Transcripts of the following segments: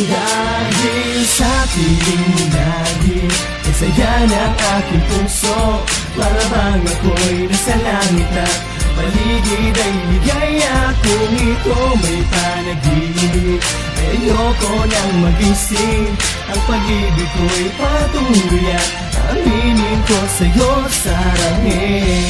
Dahil sa piling mo lagi, saya ng aking puso. Para bang ako'y nasa langit na paligid ay ligaya. Kung ito may panaginip, ayoko nang magising. Ang pag-ibig ko'y patuloy at aminin ko sa'yo sarangin.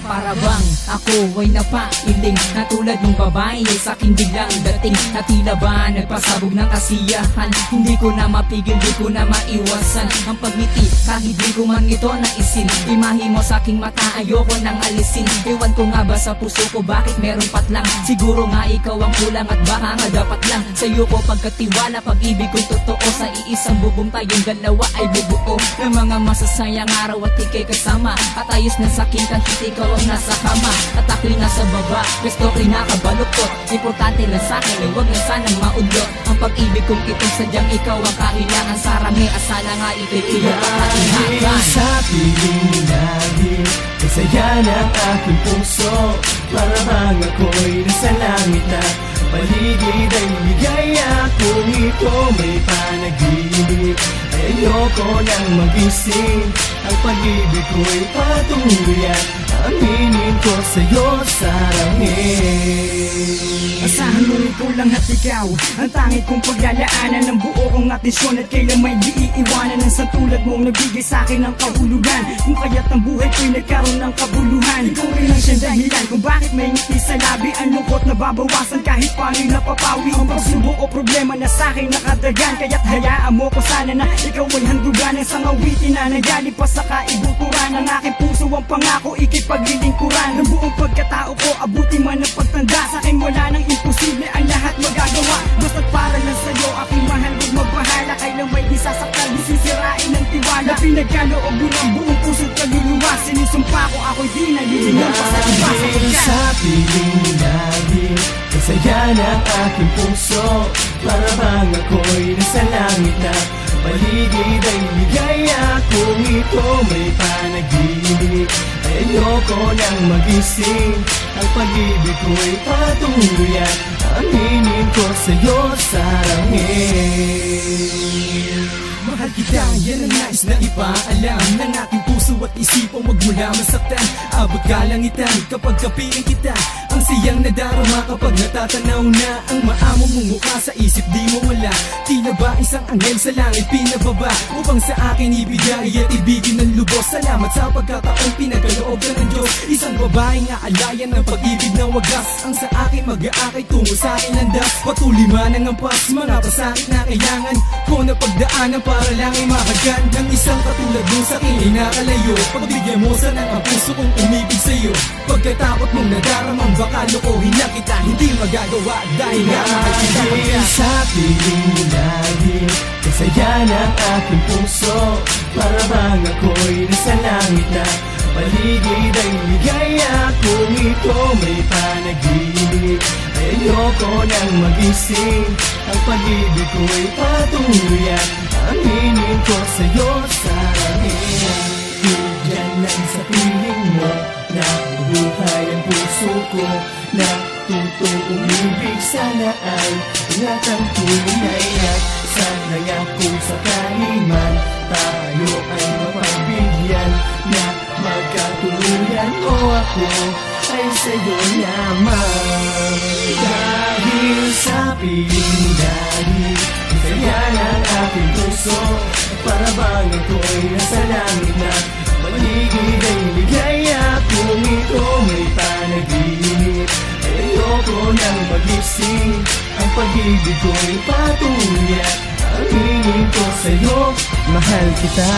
Para bang ako ay napailing na tulad ng babae sa aking biglang dating, na tila ba nagpasabog ng kasiyahan. Hindi ko na mapigil, di ko na maiwasan ang pagngiti kahit di ko man ito naisin. Imahe mo sa aking mata, ayoko nang alisin. Ewan ko nga ba sa puso ko bakit meron patlang. Siguro nga ikaw ang kulang at baka nga dapat lang sa'yo ko pagkatiwala. Pag-ibig ko'y totoo, sa iisang bubong tayong dalawa ay bubuo ng mga masasayang araw at ikay kasama. At ayos na sa'kin kahit ikaw ang nasa kama at ako'y nasa baba, gusto ko'y nakabaluktot. Importante lang sa'kin ay huwag na sanang maudlot ang pag-ibig kong itong sadyang ikaw ang kahilangan. Sarami, asala nga ikay iyong kakatihakan. Dahil sa piling mo lagi, saya ng aking puso. Para bang ako'y nasa langit na paligid ay ligaya. Kung ito may panaginip, ayoko nang magising. Ang pag-ibig ko'y patuloy at aminin ko sa'yo sarangin. Asahan mo rin kulang at ikaw ang tanging kong paglalaanan ng buo kong atensyon. At kailan may di iiwanan ng satulad mong nagbigay sa'kin ng kahulugan. Kung kaya't ang buhay ko'y nagkaroon ng kabuluhan. Ikaw rin ang siyang dahilan kung bakit may ngiti sa labi. Ang lungkot na babawasan kahit paano'y napapawi. Ang pagsubok o problema na sa'kin nakadagan. Kaya't hayaan mo ko sana na ikaw ay handugan ng sangawitin na nagaling pa sa kaibuturan. Ang aking puso ang pangako, ikay paglilingkuran ng buong pagkatao ko. Abuti man ang pagtanda, sa'kin wala nang imposible, ang lahat magagawa. Basta't para lang sa'yo, aking mahal, huwag magbahala. Kailang may disasaktan, di sisirain ng tiwala. Pinagkaloob mo ng buong puso't kaluluwa. Sinusumpa ko, ako'y di nalililang pa sa iba. Dahil sa piling mo lagi, saya ng aking puso. Para bang ako'y nasa langit na paligid ay ligaya. Kung ito may panaginip, ayoko nang magising. Ang pag-ibig ko'y patuloy at aminin ko sa'yo sarangin. Mahal kita, yan ang nais na ipaalam ng aking puso at isipang wag mo lang masaktan. Abot kalangitan kapag kapiling kita, ang siyang nadarama kapag natatanaw na ang maamo mong mukha sa isip di mo wala. Tila ba isang anghel sa langit pinababa upang sa akin ibigay at ibigin ng lubos. Salamat sa pagkataong pinagkaloob ka ng Diyos. Isang babaeng aalayan ng pag-ibig na wagas, ang sa akin mag-aakay tungo sa aking landas. Patuloy man ang ampas, mga pasakit na kailangan ko na pagdaanan para lang ay mahagan ng isang katulad mo sa akin ay nakalayo. Pagbigyan mo sana ang puso kong umibig sa'yo. Pagkatakot mong nadaramang baka lokohin na kita, hindi magagawa dahil nga mahal kita. Dahil sa piling mo lagi, saya ng aking puso. Para bang ako'y nasa langit na paligid ay ligaya. Kung ito may panaginip, ayoko nang magising. Ang pag-ibig ko'y patuloy at aminin ko sa'yo sarangin. Bigyan lang sa piling mo na bubuhay ang puso ko. Na tutong umibig sana ay ingatang tunay. At sana nga kung sakali man tayo ay mapagbigyan na magkatuluyan, o ako ay sa'yo naman. Dahil sa piling mo lagi, saya ng aking puso. Para bang ako'y nasa langit na paligid ay ligaya. Kung ito may panaginip, ayoko nang magising. Ang pag-ibig ko'y patuloy at aminin ko sa'yo, mahal kita.